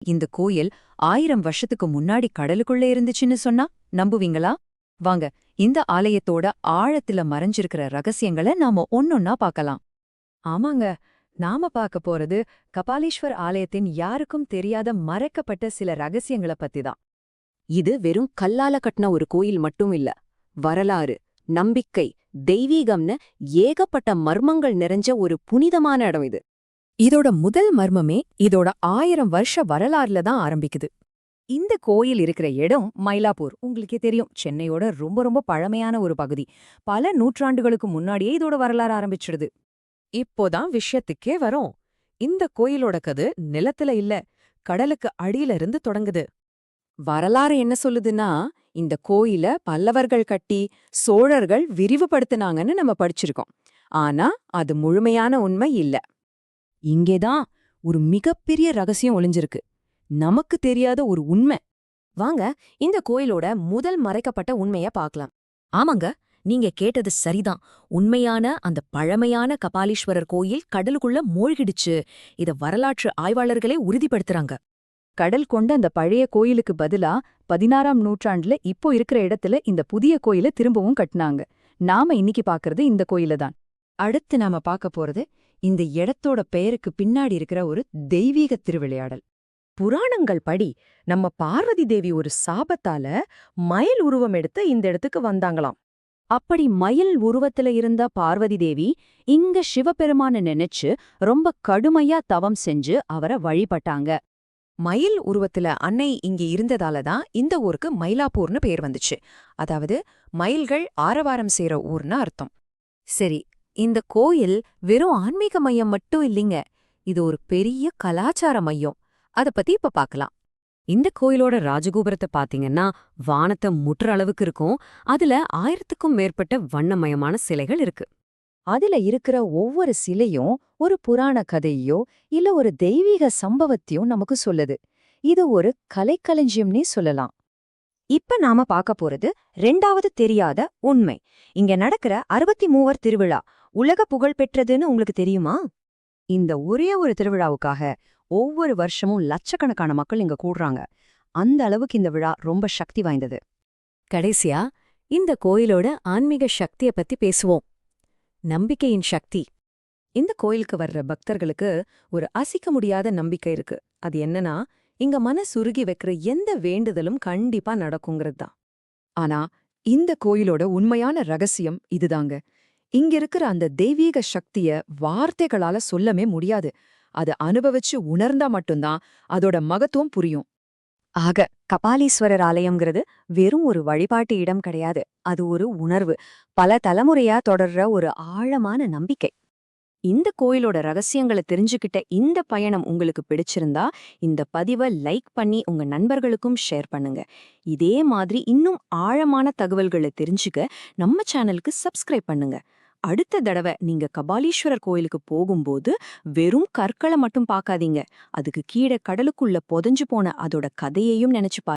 இந்த கோயில் 1000 வருஷத்துக்கு முன்னாடி கடலுக்குள்ள இருந்துச்சுன்னு சொன்னா நம்புவீங்களா? வாங்க, இந்த ஆலயத்தோட ஆழத்துல மறைஞ்சிருக்கிற ரகசியங்களை நாம ஒன்னொன்னா பார்க்கலாம். ஆமாங்க, நாம பார்க்க போறது கபாலீஸ்வர் ஆலயத்தின் யாருக்கும் தெரியாத மறைக்கப்பட்ட சில ரகசியங்கள பத்தி தான். இது வெறும் கல்லால கட்டின ஒரு கோயில் மட்டும் இல்ல. வரலாறு, நம்பிக்கை, தெய்வீகம்னு ஏகப்பட்ட மர்மங்கள் நிறைஞ்ச ஒரு புனிதமான இடம் இது. இதோட முதல் மர்மமே இதோட 1000 வருஷ வரலாறுல தான் ஆரம்பிக்குது. இந்த கோயில் இருக்கிற இடம் மயிலாப்பூர். உங்களுக்கே தெரியும், சென்னையோட ரொம்ப ரொம்ப பழமையான ஒரு பகுதி. பல நூற்றாண்டுகளுக்கு முன்னாடியே இதோட வரலாறு ஆரம்பிச்சிடுது. இப்போதான் விஷயத்துக்கே வரோம். இந்த கோயிலோட கது நிலத்துல இல்ல, கடலுக்கு அடியில இருந்து தொடங்குது. வரலாறு என்ன சொல்லுதுன்னா, இந்த கோயில பல்லவர்கள் கட்டி சோழர்கள் விரிவுபடுத்தினாங்கன்னு நம்ம படிச்சிருக்கோம். ஆனா அது முழுமையான உண்மை இல்ல. இங்கேதான் ஒரு மிகப்பெரிய ரகசியம் ஒளிஞ்சிருக்கு. நமக்கு தெரியாத ஒரு உண்மை. வாங்க, இந்த கோயிலோட முதல் மறைக்கப்பட்ட உண்மைய பார்க்கலாம். ஆமாங்க, நீங்க கேட்டது சரிதான். உண்மையான அந்த பழமையான கபாலீஸ்வரர் கோயில் கடலுக்குள்ள மூழ்கிடுச்சு. இத வரலாற்று ஆய்வாளர்களே உறுதிப்படுத்துறாங்க. கடல் கொண்ட அந்த பழைய கோயிலுக்கு பதிலா 16ஆம் நூற்றாண்டுல இப்போ இருக்கிற இடத்துல இந்த புதிய கோயில திரும்பவும் கட்டினாங்க. நாம இன்னைக்கு பாக்குறது இந்த கோயில தான். அடுத்து நாம பார்க்க போறது இந்த இடத்தோட பெயருக்கு பின்னாடி இருக்கிற ஒரு தெய்வீக திருவிளையாடல். புராணங்கள் படி நம்ம பார்வதி தேவி ஒரு சாபத்தால மயில் உருவம் எடுத்து இந்த இடத்துக்கு வந்தாங்களாம். அப்படி மயில் உருவத்துல இருந்த பார்வதி தேவி இங்க சிவபெருமான நினைச்சு ரொம்ப கடுமையா தவம் செஞ்சு அவரை வழிபட்டாங்க. மயில் உருவத்துல அன்னை இங்க இருந்ததால தான் இந்த ஊருக்கு மயிலாப்பூர்னு பேர் வந்துச்சு. அதாவது மயில்கள் ஆரவாரம் செய்யற ஊர்னு அர்த்தம். சரி, இந்த கோயில் வெறும் ஆன்மீக மையம் மட்டும் இல்லைங்க. இது ஒரு பெரிய கலாச்சார மையம். அத பத்தி இப்ப பார்க்கலாம். இந்த கோயிலோட ராஜகோபுரத்தை பாத்தீங்கன்னா வானத்தை முற்ற அளவுக்கு இருக்கும். அதுல 1000க்கும் மேற்பட்ட வண்ணமயமான சிலைகள் இருக்கு. அதுல இருக்கிற ஒவ்வொரு சிலையும் ஒரு புராண கதையோ இல்ல ஒரு தெய்வீக சம்பவத்தையும் நமக்கு சொல்லுது. இது ஒரு கலைக்களஞ்சியம்னே சொல்லலாம். இப்ப நாம பார்க்க போறது 2வது தெரியாத உண்மை. இங்க நடக்கிற 63 திருவிழா உலக புகழ் பெற்றதுன்னு உங்களுக்கு தெரியுமா? இந்த ஒரே ஒரு திருவிழாவுக்காக ஒவ்வொரு வருஷமும் லட்சக்கணக்கான மக்கள் இங்க கூடுறாங்க. அந்த அளவுக்கு இந்த விழா ரொம்ப சக்தி வாய்ந்தது. கடைசியா இந்த கோயிலோட ஆன்மீக சக்திய பத்தி பேசுவோம். நம்பிக்கையின் சக்தி. இந்த கோயிலுக்கு வர்ற பக்தர்களுக்கு ஒரு அசைக்க முடியாத நம்பிக்கை இருக்கு. அது என்னன்னா, இங்க மனசுருகி வைக்கிற எந்த வேண்டுதலும் கண்டிப்பா நடக்குங்கிறது தான். ஆனா இந்த கோயிலோட உண்மையான ரகசியம் இதுதாங்க. இங்க இருக்கிற அந்த தெய்வீக சக்திய வார்த்தைகளால சொல்லவே முடியாது. அது அனுபவிச்சு உணர்ந்தா மட்டும்தான் அதோட மகத்துவம் புரியும். ஆக கபாலீஸ்வரர் ஆலயம்ங்கிறது வெறும் ஒரு வழிபாட்டு இடம் கிடையாது. அது ஒரு உணர்வு, பல தலைமுறையா தொடர்ற ஒரு ஆழமான நம்பிக்கை. இந்த கோயிலோட ரகசியங்களை தெரிஞ்சுக்கிட்ட இந்த பயணம் உங்களுக்கு பிடிச்சிருந்தா இந்த பதிவை லைக் பண்ணி உங்க நண்பர்களுக்கும் ஷேர் பண்ணுங்க. இதே மாதிரி இன்னும் ஆழமான தகவல்களை தெரிஞ்சுக்க நம்ம சேனலுக்கு சப்ஸ்கிரைப் பண்ணுங்க. அடுத்த தடவை நீங்க கபாலீஸ்வரர் கோயிலுக்கு போகும்போது வெறும் கற்களை மட்டும் பார்க்காதீங்க. அதுக்கு கீழே கடலுக்குள்ள புதைஞ்சு போன அதோட கதையையும் நினைச்சு பாருங்க.